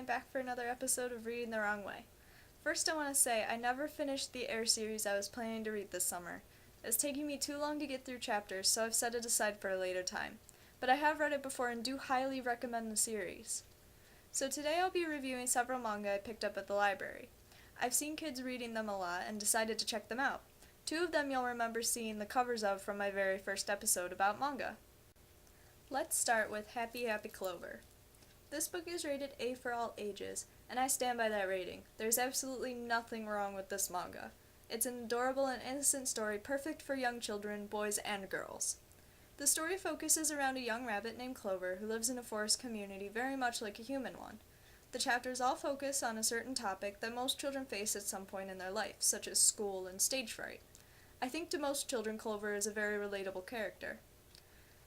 I'm back for another episode of Reading the Wrong Way. First, I want to say I never finished the Air series I was planning to read this summer. It's taking me too long to get through chapters, so I've set it aside for a later time. But I have read it before and do highly recommend the series. So today I'll be reviewing several manga I picked up at the library. I've seen kids reading them a lot and decided to check them out. Two of them you'll remember seeing the covers of from my very first episode about manga. Let's start with Happy Happy Clover. This book is rated A for all ages, and I stand by that rating. There's absolutely nothing wrong with this manga. It's an adorable and innocent story perfect for young children, boys and girls. The story focuses around a young rabbit named Clover who lives in a forest community very much like a human one. The chapters all focus on a certain topic that most children face at some point in their life, such as school and stage fright. I think to most children Clover is a very relatable character.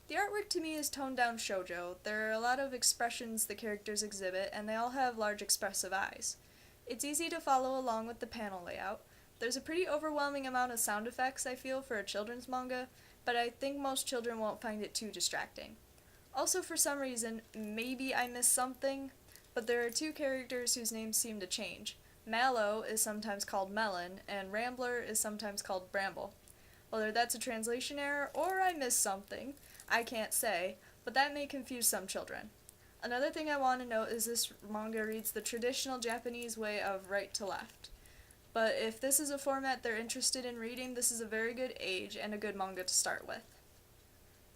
The artwork to me is toned down shoujo. There are a lot of expressions the characters exhibit, and they all have large expressive eyes. It's easy to follow along with the panel layout. There's a pretty overwhelming amount of sound effects, I feel, for a children's manga, but I think most children won't find it too distracting. Also, for some reason, maybe I missed something, but there are two characters whose names seem to change. Mallow is sometimes called Melon, and Rambler is sometimes called Bramble. Whether that's a translation error or I missed something, I can't say, but that may confuse some children. Another thing I want to note is this manga reads the traditional Japanese way of right to left. But if this is a format they're interested in reading, this is a very good age and a good manga to start with.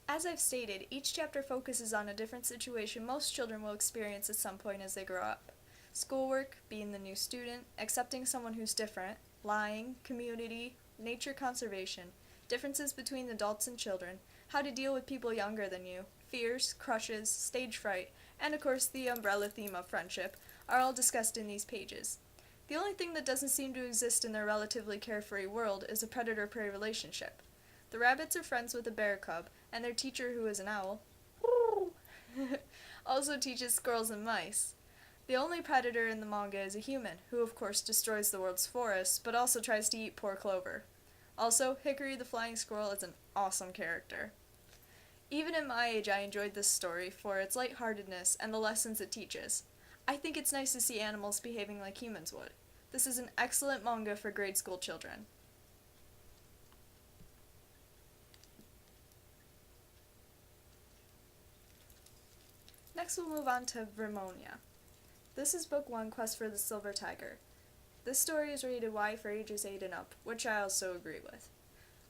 As I've stated, each chapter focuses on a different situation most children will experience at some point as they grow up. Schoolwork, being the new student, accepting someone who's different, lying, community, nature conservation, differences between adults and children, how to deal with people younger than you, fears, crushes, stage fright, and of course the umbrella theme of friendship, are all discussed in these pages. The only thing that doesn't seem to exist in their relatively carefree world is a predator-prey relationship. The rabbits are friends with a bear cub, and their teacher, who is an owl, also teaches squirrels and mice. The only predator in the manga is a human, who of course destroys the world's forests, but also tries to eat poor Clover. Also, Hickory the flying squirrel is an awesome character. Even at my age, I enjoyed this story for its lightheartedness and the lessons it teaches. I think it's nice to see animals behaving like humans would. This is an excellent manga for grade school children. Next we'll move on to Vermonia. This is Book 1, Quest for the Silver Tiger. This story is rated Y for ages 8 and up, which I also agree with.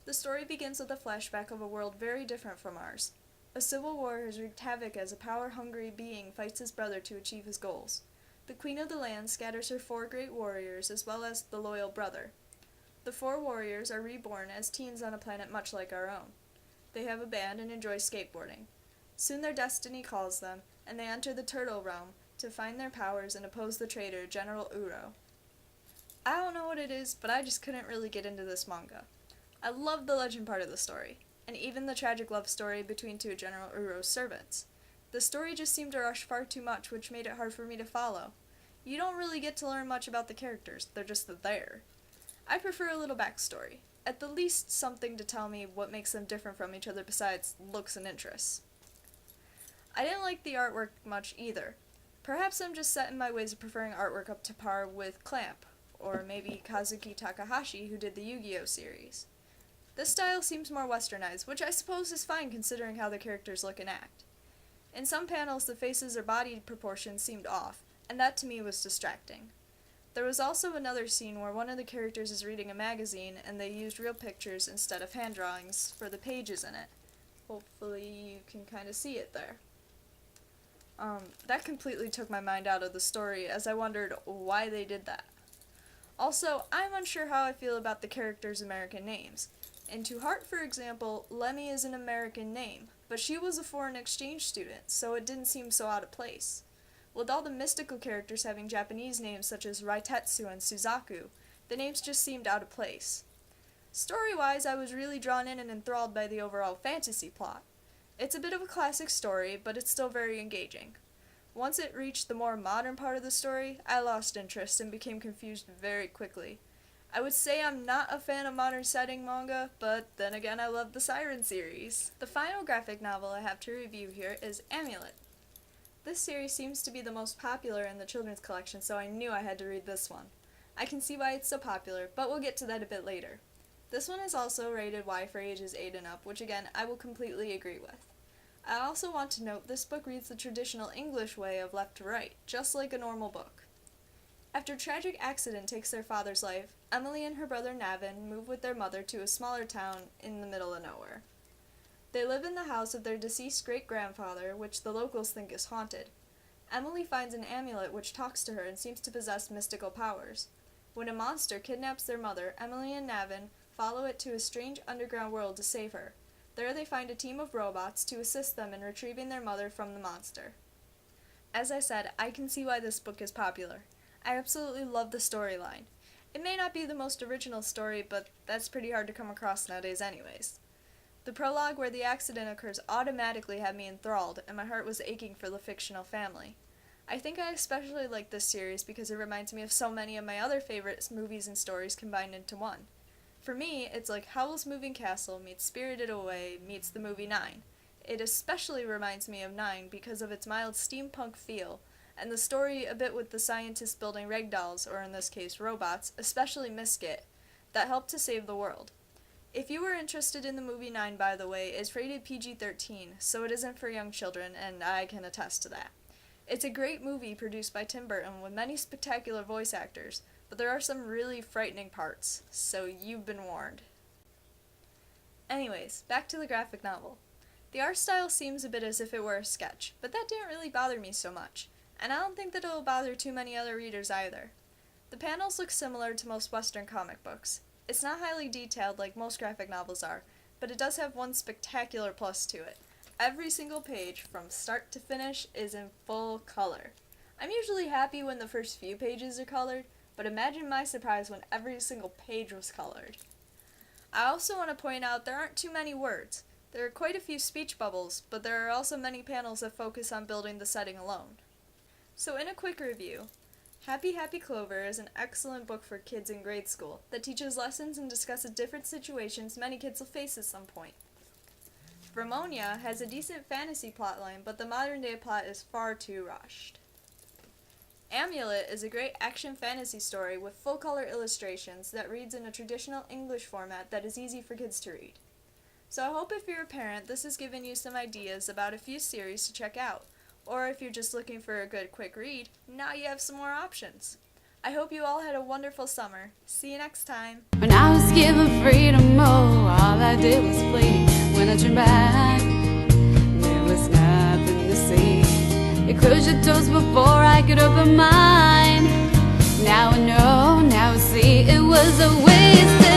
The story begins with a flashback of a world very different from ours. A civil war has wreaked havoc as a power-hungry being fights his brother to achieve his goals. The queen of the land scatters her 4 great warriors as well as the loyal brother. The 4 warriors are reborn as teens on a planet much like our own. They have a band and enjoy skateboarding. Soon their destiny calls them, and they enter the Turtle Realm to find their powers and oppose the traitor General Uro. I don't know what it is, but I just couldn't really get into this manga. I love the legend part of the story, and even the tragic love story between 2 General Uro's servants. The story just seemed to rush far too much, which made it hard for me to follow. You don't really get to learn much about the characters, they're just there. I prefer a little backstory, at the least something to tell me what makes them different from each other besides looks and interests. I didn't like the artwork much either. Perhaps I'm just set in my ways of preferring artwork up to par with Clamp, or maybe Kazuki Takahashi, who did the Yu-Gi-Oh series. This style seems more westernized, which I suppose is fine considering how the characters look and act. In some panels, the faces or body proportions seemed off, and that to me was distracting. There was also another scene where one of the characters is reading a magazine and they used real pictures instead of hand drawings for the pages in it. Hopefully you can kind of see it there. That completely took my mind out of the story as I wondered why they did that. Also, I'm unsure how I feel about the characters' American names. In To Heart, for example, Lemmy is an American name, but she was a foreign exchange student, so it didn't seem so out of place. With all the mystical characters having Japanese names such as Raitetsu and Suzaku, the names just seemed out of place. Story-wise, I was really drawn in and enthralled by the overall fantasy plot. It's a bit of a classic story, but it's still very engaging. Once it reached the more modern part of the story, I lost interest and became confused very quickly. I would say I'm not a fan of modern setting manga, but then again I love the Siren series. The final graphic novel I have to review here is Amulet. This series seems to be the most popular in the children's collection, so I knew I had to read this one. I can see why it's so popular, but we'll get to that a bit later. This one is also rated Y for ages 8 and up, which again, I will completely agree with. I also want to note this book reads the traditional English way of left to right, just like a normal book. After a tragic accident takes their father's life, Emily and her brother Navin move with their mother to a smaller town in the middle of nowhere. They live in the house of their deceased great-grandfather, which the locals think is haunted. Emily finds an amulet which talks to her and seems to possess mystical powers. When a monster kidnaps their mother, Emily and Navin follow it to a strange underground world to save her. There they find a team of robots to assist them in retrieving their mother from the monster. As I said, I can see why this book is popular. I absolutely love the storyline. It may not be the most original story, but that's pretty hard to come across nowadays anyways. The prologue where the accident occurs automatically had me enthralled, and my heart was aching for the fictional family. I think I especially like this series because it reminds me of so many of my other favorite movies and stories combined into one. For me, it's like Howl's Moving Castle meets Spirited Away meets the movie 9. It especially reminds me of 9 because of its mild steampunk feel, and the story a bit with the scientists building ragdolls, or in this case robots, especially Misket, that helped to save the world. If you were interested in the movie 9, by the way, it's rated PG-13, so it isn't for young children, and I can attest to that. It's a great movie produced by Tim Burton with many spectacular voice actors, but there are some really frightening parts, so you've been warned. Anyways, back to the graphic novel. The art style seems a bit as if it were a sketch, but that didn't really bother me so much, and I don't think that it'll bother too many other readers either. The panels look similar to most Western comic books. It's not highly detailed like most graphic novels are, but it does have one spectacular plus to it. Every single page, from start to finish, is in full color. I'm usually happy when the first few pages are colored, but imagine my surprise when every single page was colored. I also want to point out there aren't too many words. There are quite a few speech bubbles, but there are also many panels that focus on building the setting alone. So in a quick review, Happy Happy Clover is an excellent book for kids in grade school that teaches lessons and discusses different situations many kids will face at some point. Vermonia has a decent fantasy plotline, but the modern-day plot is far too rushed. Amulet is a great action fantasy story with full-color illustrations that reads in a traditional English format that is easy for kids to read. So I hope if you're a parent, this has given you some ideas about a few series to check out, or if you're just looking for a good quick read, now you have some more options. I hope you all had a wonderful summer. See you next time. When I was given freedom, oh, all I did was play. When I turned back, there was nothing to see. You closed your doors before I could open mine. Now I know, now I see, it was a waste